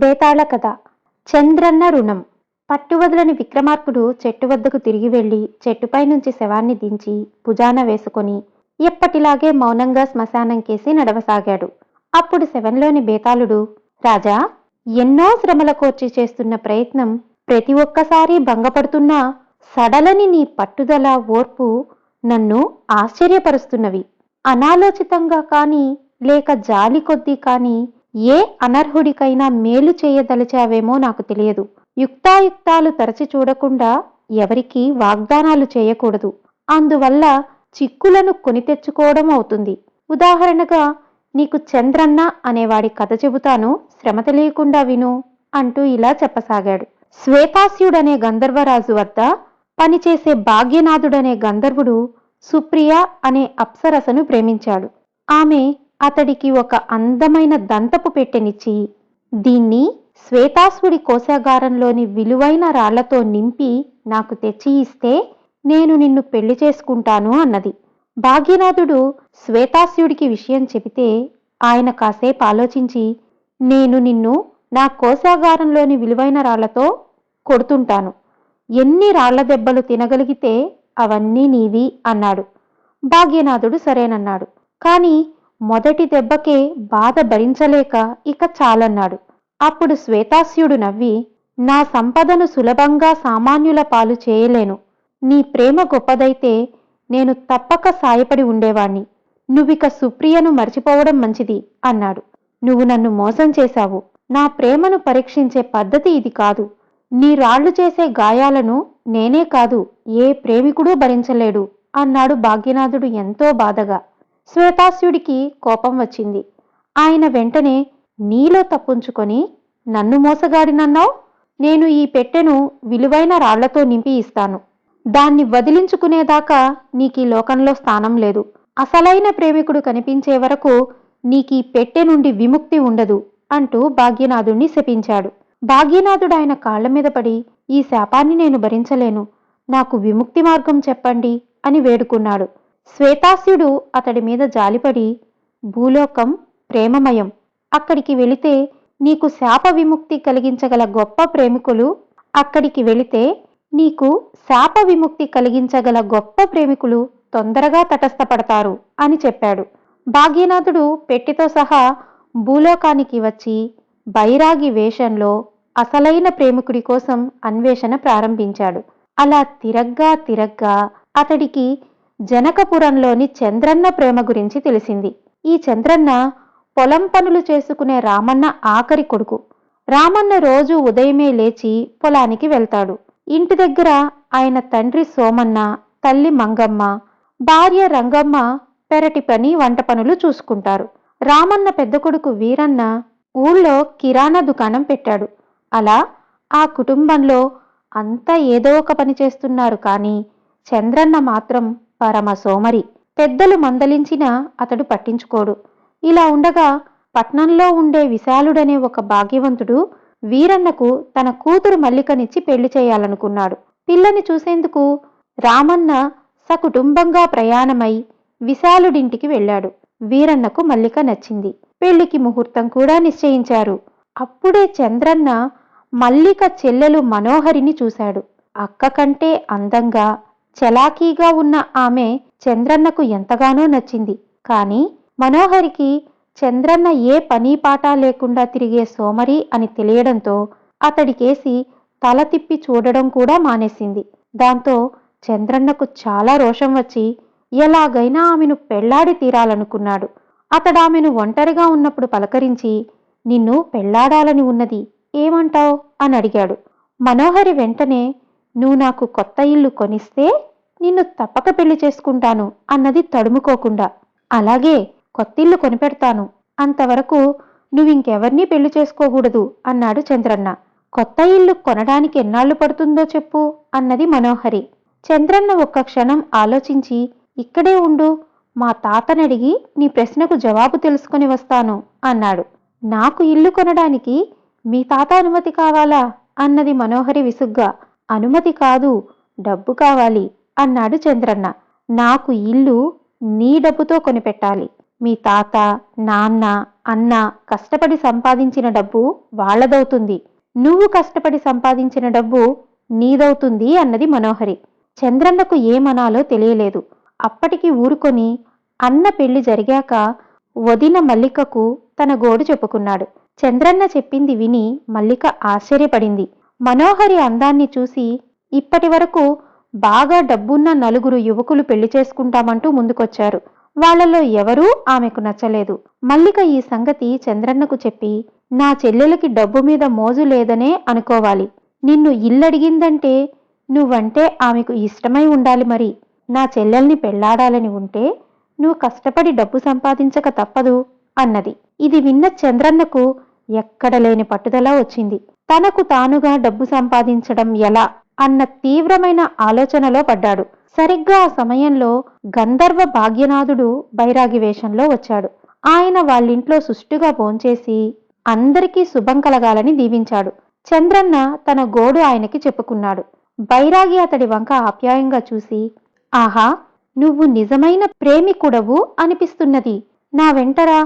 బేతాళ కథ. చంద్రన్న రుణం. పట్టువదలని విక్రమార్కుడు చెట్టు వద్దకు తిరిగి వెళ్లి చెట్టుపై నుంచి శవాన్ని దించి భుజాన వేసుకొని ఎప్పటిలాగే మౌనంగా శ్మశానం కేసి నడవసాగాడు. అప్పుడు శవంలోని బేతాళుడు, రాజా, ఎన్నో శ్రమల కోర్చి చేస్తున్న ప్రయత్నం ప్రతి ఒక్కసారి భంగపడుతున్నా సడలని నీ పట్టుదల, ఓర్పు నన్ను ఆశ్చర్యపరుస్తున్నవి. అనాలోచితంగా కాని లేక జాలి కొద్దీ కాని ఏ అనర్హుడికైనా మేలు చేయదలిచావేమో నాకు తెలియదు. యుక్తాయుక్తాలు తరచి చూడకుండా ఎవరికీ వాగ్దానాలు చేయకూడదు. అందువల్ల చిక్కులను కొని తెచ్చుకోవడం అవుతుంది. ఉదాహరణగా నీకు చంద్రన్న అనేవాడి కథ చెబుతాను, శ్రమ తెలియకుండా విను అంటూ ఇలా చెప్పసాగాడు. శ్వేతాస్యుడనే గంధర్వరాజు వద్ద పనిచేసే భాగ్యనాథుడనే గంధర్వుడు సుప్రియ అనే అప్సరసను ప్రేమించాడు. ఆమె అతడికి ఒక అందమైన దంతపు పెట్టెనిచ్చి, దీన్ని శ్వేతాస్వుడి కోశాగారంలోని విలువైన రాళ్లతో నింపి నాకు తెచ్చి ఇస్తే నేను నిన్ను పెళ్లి చేసుకుంటాను అన్నది. భాగ్యనాథుడు శ్వేతాస్యుడికి విషయం చెబితే ఆయన కాసేపు ఆలోచించి, నేను నిన్ను నా కోశాగారంలోని విలువైన రాళ్లతో కొడుతుంటాను. ఎన్ని రాళ్ల దెబ్బలు తినగలిగితే అవన్నీ నీవి అన్నాడు. భాగ్యనాథుడు సరేనన్నాడు. కాని మొదటి దెబ్బకే బాధ భరించలేక ఇక చాలన్నాడు. అప్పుడు శ్వేతాస్యుడు నవ్వి, నా సంపదను సులభంగా సామాన్యుల పాలు చేయలేను. నీ ప్రేమ గొప్పదైతే నేను తప్పక సాయపడి ఉండేవాణ్ణి. నువ్విక సుప్రియను మర్చిపోవడం మంచిది అన్నాడు. నువ్వు నన్ను మోసం చేశావు. నా ప్రేమను పరీక్షించే పద్ధతి ఇది కాదు. నీ రాళ్లు చేసే గాయాలను నేనే కాదు, ఏ ప్రేమికుడూ భరించలేడు అన్నాడు భాగ్యనాథుడు ఎంతో బాధగా. శ్వేతాస్యుడికి కోపం వచ్చింది. ఆయన వెంటనే, నీలో తప్పుంచుకొని నన్ను మోసగాడినన్నావు. నేను ఈ పెట్టెను విలువైన రాళ్లతో నింపి ఇస్తాను. దాన్ని వదిలించుకునేదాకా నీకీ లోకంలో స్థానం లేదు. అసలైన ప్రేమికుడు కనిపించే వరకు నీకీ పెట్టె నుండి విముక్తి ఉండదు అంటూ భాగ్యనాథుణ్ణి శపించాడు. భాగ్యనాథుడు ఆయన కాళ్ల మీద పడి, ఈ శాపాన్ని నేను భరించలేను, నాకు విముక్తి మార్గం చెప్పండి అని వేడుకున్నాడు. శ్వేతాస్యుడు అతడి మీద జాలిపడి, భూలోకం ప్రేమమయం. అక్కడికి వెళితే నీకు శాప విముక్తి కలిగించగల గొప్ప ప్రేమికులు అక్కడికి వెళితే నీకు శాప విముక్తి కలిగించగల గొప్ప ప్రేమికులు తొందరగా తటస్థపడతారు అని చెప్పాడు. భాగ్యనాథుడు పెట్టెతో సహా భూలోకానికి వచ్చి బైరాగి వేషంలో అసలైన ప్రేమికుడి కోసం అన్వేషణ ప్రారంభించాడు. అలా తిరగ్గా అతడికి జనకపురంలోని చంద్రన్న ప్రేమ గురించి తెలిసింది. ఈ చంద్రన్న పొలం పనులు చేసుకునే రామన్న ఆఖరి కొడుకు. రామన్న రోజు ఉదయమే లేచి పొలానికి వెళ్తాడు. ఇంటి దగ్గర ఆయన తండ్రి సోమన్న, తల్లి మంగమ్మ, భార్య రంగమ్మ పెరటి పని, వంట పనులు చూసుకుంటారు. రామన్న పెద్ద కొడుకు వీరన్న ఊళ్ళో కిరాణా దుకాణం పెట్టాడు. అలా ఆ కుటుంబంలో అంతా ఏదో ఒక పని చేస్తున్నారు. కానీ చంద్రన్న మాత్రం పరమ సోమరి. పెద్దలు మందలించినా అతడు పట్టించుకోడు. ఇలా ఉండగా పట్నంలో ఉండే విశాలుడనే ఒక భాగ్యవంతుడు వీరన్నకు తన కూతురు మల్లికనిచ్చి పెళ్లి చేయాలనుకున్నాడు. పిల్లని చూసేందుకు రామన్న సకుటుంబంగా ప్రయాణమై విశాలుడింటికి వెళ్ళాడు. వీరన్నకు మల్లిక నచ్చింది. పెళ్లికి ముహూర్తం కూడా నిశ్చయించారు. అప్పుడే చంద్రన్న మల్లిక చెల్లెలు మనోహరిని చూశాడు. అక్క కంటే అందంగా, చలాకీగా ఉన్న ఆమె చంద్రన్నకు ఎంతగానో నచ్చింది. కాని మనోహరికి చంద్రన్న ఏ పనీ పాటా లేకుండా తిరిగే సోమరి అని తెలియడంతో అతడికేసి తల తిప్పి చూడడం కూడా మానేసింది. దాంతో చంద్రన్నకు చాలా రోషం వచ్చి ఎలాగైనా ఆమెను పెళ్లాడి తీరాలనుకున్నాడు. అతడామెను ఒంటరిగా ఉన్నప్పుడు పలకరించి, నిన్ను పెళ్లాడాలని ఉన్నది, ఏమంటావ్ అని అడిగాడు. మనోహరి వెంటనే, నువ్వు నాకు కొత్త ఇల్లు కొనిస్తే నిన్ను తప్పక పెళ్లి చేసుకుంటాను అన్నది తడుముకోకుండా. అలాగే, కొత్తిల్లు కొనిపెడతాను, అంతవరకు నువ్వింకెవర్నీ పెళ్లి చేసుకోకూడదు అన్నాడు చంద్రన్న. కొత్త ఇల్లు కొనడానికి ఎన్నాళ్లు పడుతుందో చెప్పు అన్నది మనోహరి. చంద్రన్న ఒక్క క్షణం ఆలోచించి, ఇక్కడే ఉండు, మా తాతనడిగి నీ ప్రశ్నకు జవాబు తెలుసుకుని వస్తాను అన్నాడు. నాకు ఇల్లు కొనడానికి మీ తాత అనుమతి కావాలా అన్నది మనోహరి విసుగ్గా. అనుమతి కాదు, డబ్బు కావాలి అన్నాడు చంద్రన్న. నాకు ఇల్లు నీ డబ్బుతో కొనిపెట్టాలి. మీ తాత, నాన్న, అన్న కష్టపడి సంపాదించిన డబ్బు వాళ్ళదవుతుంది. నువ్వు కష్టపడి సంపాదించిన డబ్బు నీదవుతుంది అన్నది మనోహరి. చంద్రన్నకు ఏమనాలో తెలియలేదు. అప్పటికి ఊరుకొని అన్న పెళ్లి జరిగాక వదిన మల్లికకు తన గోడు చెప్పుకున్నాడు. చంద్రన్న చెప్పింది విని మల్లిక ఆశ్చర్యపడింది. మనోహరి అందాన్ని చూసి ఇప్పటి వరకు బాగా డబ్బున్న నలుగురు యువకులు పెళ్లి చేసుకుంటామంటూ ముందుకొచ్చారు. వాళ్లలో ఎవరూ ఆమెకు నచ్చలేదు. మల్లిక ఈ సంగతి చంద్రన్నకు చెప్పి, నా చెల్లెలకి డబ్బు మీద మోజు లేదనే అనుకోవాలి. నిన్ను ఇల్లడిగిందంటే నువ్వంటే ఆమెకు ఇష్టమై ఉండాలి. మరి నా చెల్లెల్ని పెళ్లాడాలని ఉంటే నువ్వు కష్టపడి డబ్బు సంపాదించక తప్పదు అన్నది. ఇది విన్న చంద్రన్నకు ఎక్కడలేని పట్టుదల వచ్చింది. తనకు తానుగా డబ్బు సంపాదించడం ఎలా అన్న తీవ్రమైన ఆలోచనలో పడ్డాడు. సరిగ్గా ఆ సమయంలో గంధర్వ భాగ్యనాథుడు బైరాగి వేషంలో వచ్చాడు. ఆయన వాళ్ళింట్లో సుష్టుగా భోంచేసి అందరికీ శుభం కలగాలని దీవించాడు. చంద్రన్న తన గోడు ఆయనకి చెప్పుకున్నాడు. బైరాగి అతడి వంక ఆప్యాయంగా చూసి, ఆహా, నువ్వు నిజమైన ప్రేమికుడవు అనిపిస్తున్నది. నా వెంటరా,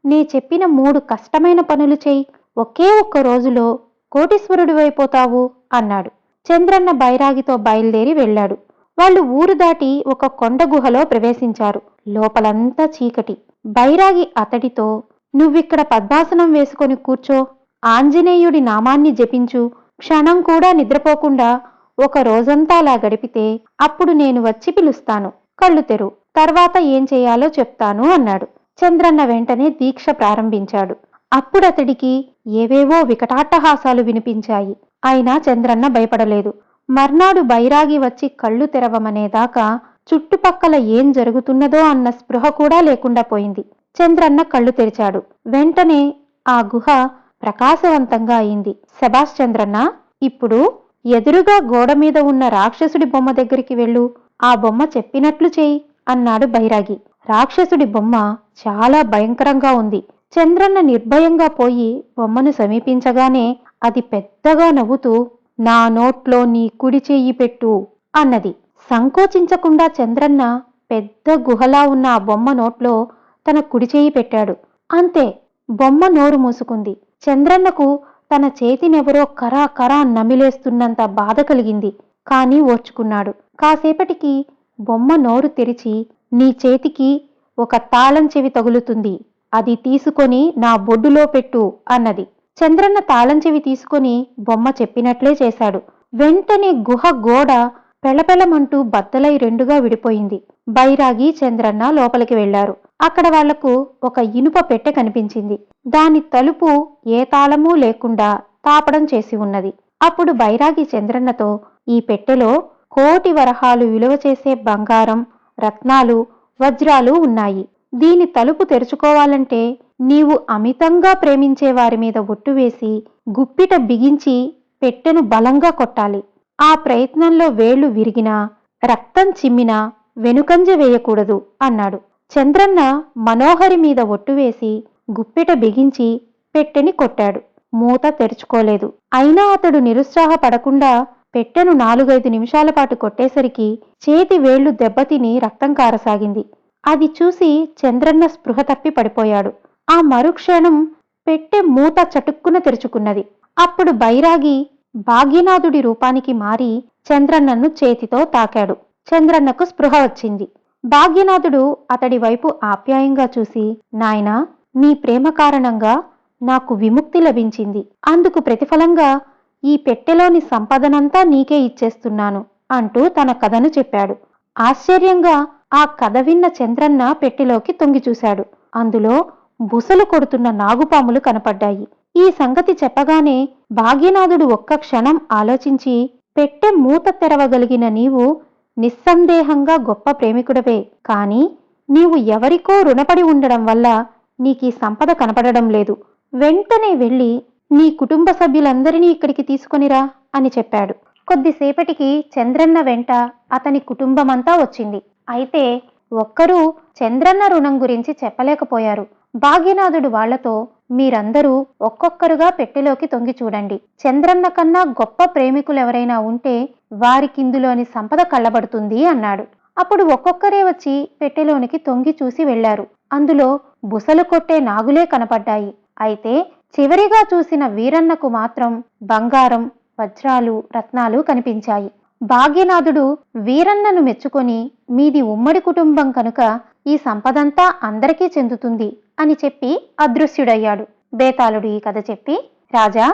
నే చెప్పిన 3 కష్టమైన పనులు చెయ్యి, ఒకే ఒక్క రోజులో కోటీశ్వరుడివైపోతావు అన్నాడు. చంద్రన్న బైరాగితో బయలుదేరి వెళ్ళాడు. వాళ్ళు ఊరు దాటి ఒక కొండ గుహలో ప్రవేశించారు. లోపలంతా చీకటి. బైరాగి అతడితో, నువ్విక్కడ పద్మాసనం వేసుకొని కూర్చో, ఆంజనేయుడి నామాన్ని జపించు, క్షణం కూడా నిద్రపోకుండా ఒక రోజంతా అలా గడిపితే అప్పుడు నేను వచ్చి పిలుస్తాను. కళ్ళు తెరు, తర్వాత ఏం చేయాలో చెప్తాను అన్నాడు. చంద్రన్న వెంటనే దీక్ష ప్రారంభించాడు. అప్పుడతడికి ఏవేవో వికటాట్టహాసాలు వినిపించాయి. అయినా చంద్రన్న భయపడలేదు. మర్నాడు బైరాగి వచ్చి కళ్ళు తెరవమనేదాకా చుట్టుపక్కల ఏం జరుగుతున్నదో అన్న స్పృహ కూడా లేకుండా పోయింది. చంద్రన్న కళ్ళు తెరిచాడు. వెంటనే ఆ గుహ ప్రకాశవంతంగా అయింది. శభాష్ చంద్రన్న, ఇప్పుడు ఎదురుగా గోడ మీద ఉన్న రాక్షసుడి బొమ్మ దగ్గరికి వెళ్ళు, ఆ బొమ్మ చెప్పినట్లు చేయి అన్నాడు బైరాగి. రాక్షసుడి బొమ్మ చాలా భయంకరంగా ఉంది. చంద్రన్న నిర్భయంగా పోయి బొమ్మను సమీపించగానే అది పెద్దగా నవ్వుతూ, నా నోట్లో నీ కుడి చెయ్యి పెట్టు అన్నది. సంకోచించకుండా చంద్రన్న పెద్ద గుహలా ఉన్న ఆ బొమ్మ నోట్లో తన కుడి చెయ్యి పెట్టాడు. అంతే, బొమ్మ నోరు మూసుకుంది. చంద్రన్నకు తన చేతినెవరో కరా కరా నమిలేస్తున్నంత బాధ కలిగింది. కాని ఓర్చుకున్నాడు. కాసేపటికి బొమ్మ నోరు తెరిచి, నీ చేతికి ఒక తాళం చెవి తగులుతుంది, అది తీసుకొని నా బొడ్డులో పెట్టు అన్నది. చంద్రన్న తాళం చెవి తీసుకొని బొమ్మ చెప్పినట్లే చేశాడు. వెంటనే గుహ గోడ పెళపెళమంటూ బద్దలై 2గా విడిపోయింది. బైరాగి, చంద్రన్న లోపలికి వెళ్లారు. అక్కడ వాళ్లకు ఒక ఇనుప పెట్టె కనిపించింది. దాని తలుపు ఏ తాళమూ లేకుండా తాపడం చేసి ఉన్నది. అప్పుడు బైరాగి చంద్రన్నతో, ఈ పెట్టెలో 1,00,00,000 వరహాలు విలువ చేసే బంగారం, రత్నాలు, వజ్రాలు ఉన్నాయి. దీని తలుపు తెరుచుకోవాలంటే నీవు అమితంగా ప్రేమించే వారి మీద ఒట్టు వేసి గుప్పిట బిగించి పెట్టెను బలంగా కొట్టాలి. ఆ ప్రయత్నంలో వేళ్లు విరిగినా, రక్తం చిమ్మినా వెనుకంజ వేయకూడదు అన్నాడు. చంద్రన్న మనోహరి మీద ఒట్టు వేసి గుప్పిట బిగించి పెట్టెని కొట్టాడు. మూత తెరుచుకోలేదు. అయినా అతడు నిరుత్సాహపడకుండా పెట్టెను 4-5 నిమిషాల పాటు కొట్టేసరికి చేతి వేళ్లు దెబ్బతిని రక్తం కారసాగింది. అది చూసి చంద్రన్న స్పృహ తప్పి పడిపోయాడు. ఆ మరుక్షణం పెట్టె మూత చటుక్కున తెరుచుకున్నది. అప్పుడు బైరాగి భాగ్యనాథుడి రూపానికి మారి చంద్రన్నను చేతితో తాకాడు. చంద్రన్నకు స్పృహ వచ్చింది. భాగ్యనాథుడు అతడి వైపు ఆప్యాయంగా చూసి, నాయనా, నీ ప్రేమ కారణంగా నాకు విముక్తి లభించింది. అందుకు ప్రతిఫలంగా ఈ పెట్టెలోని సంపదనంతా నీకే ఇచ్చేస్తున్నాను అంటూ తన కథను చెప్పాడు. ఆశ్చర్యంగా ఆ కథ విన్న చంద్రన్న పెట్టెలోకి తొంగి చూశాడు. అందులో బుసలు కొడుతున్న నాగుపాములు కనపడ్డాయి. ఈ సంగతి చెప్పగానే భాగ్యనాథుడు ఒక్క క్షణం ఆలోచించి, పెట్టె మూత తెరవగలిగిన నీవు నిస్సందేహంగా గొప్ప ప్రేమికుడవే. కాని నీవు ఎవరికో రుణపడి ఉండడం వల్ల నీకీ సంపద కనపడడం లేదు. వెంటనే వెళ్ళి నీ కుటుంబ సభ్యులందరినీ ఇక్కడికి తీసుకొనిరా అని చెప్పాడు. కొద్దిసేపటికి చంద్రన్న వెంట అతని కుటుంబమంతా వచ్చింది. అయితే ఒక్కరూ చంద్రన్న రుణం గురించి చెప్పలేకపోయారు. భాగ్యనాథుడు వాళ్లతో, మీరందరూ ఒక్కొక్కరుగా పెట్టెలోకి తొంగి చూడండి. చంద్రన్న కన్నా గొప్ప ప్రేమికులెవరైనా ఉంటే వారికిందులోని సంపద కళ్ళబడుతుంది అన్నాడు. అప్పుడు ఒక్కొక్కరే వచ్చి పెట్టెలోనికి తొంగి చూసి వెళ్లారు. అందులో బుసలు కొట్టే నాగులే కనపడ్డాయి. అయితే చివరిగా చూసిన వీరన్నకు మాత్రం బంగారం, వజ్రాలు, రత్నాలు కనిపించాయి. భాగ్యనాథుడు వీరన్నను మెచ్చుకొని, మీది ఉమ్మడి కుటుంబం కనుక ఈ సంపదంతా అందరికీ చెందుతుంది అని చెప్పి అదృశ్యుడయ్యాడు. బేతాళుడు ఈ కథ చెప్పి, రాజా,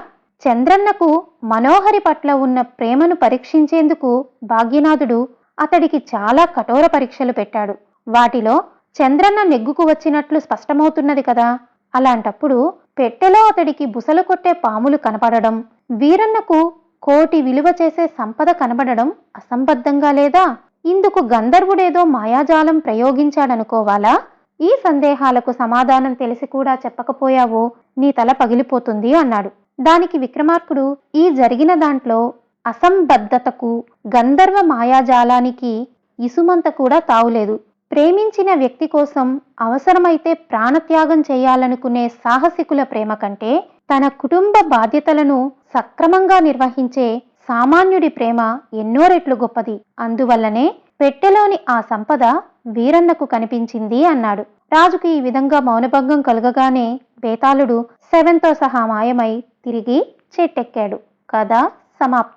చంద్రన్నకు మనోహరి పట్ల ఉన్న ప్రేమను పరీక్షించేందుకు భాగ్యనాథుడు అతడికి చాలా కఠోర పరీక్షలు పెట్టాడు. వాటిలో చంద్రన్న నెగ్గుకు వచ్చినట్లు స్పష్టమవుతున్నది కదా. అలాంటప్పుడు పెట్టెలో అతడికి బుసలు కొట్టే పాములు కనపడడం, వీరన్నకు కోటి విలువ చేసే సంపద కనబడడం అసంబద్ధంగా లేదా? ఇందుకు గంధర్వుడేదో మాయాజాలం ప్రయోగించాడనుకోవాలా? ఈ సందేహాలకు సమాధానం తెలిసి కూడా చెప్పకపోయావో నీ తల పగిలిపోతుంది అన్నాడు. దానికి విక్రమార్కుడు, ఈ జరిగిన దాంట్లో అసంబద్ధతకు, గంధర్వ మాయాజాలానికి ఇసుమంత కూడా తావులేదు. ప్రేమించిన వ్యక్తి కోసం అవసరమైతే ప్రాణత్యాగం చేయాలనుకునే సాహసికుల ప్రేమ కంటే తన కుటుంబ బాధ్యతలను సక్రమంగా నిర్వహించే సామాన్యుడి ప్రేమ ఎన్నో రెట్లు గొప్పది. అందువల్లనే పెట్టెలోని ఆ సంపద వీరన్నకు కనిపించింది అన్నాడు. రాజుకు ఈ విధంగా మౌనభంగం కలగగానే బేతాళుడు శవంతో సహా మాయమై తిరిగి చెట్టెక్కాడు. కథ సమాప్తం.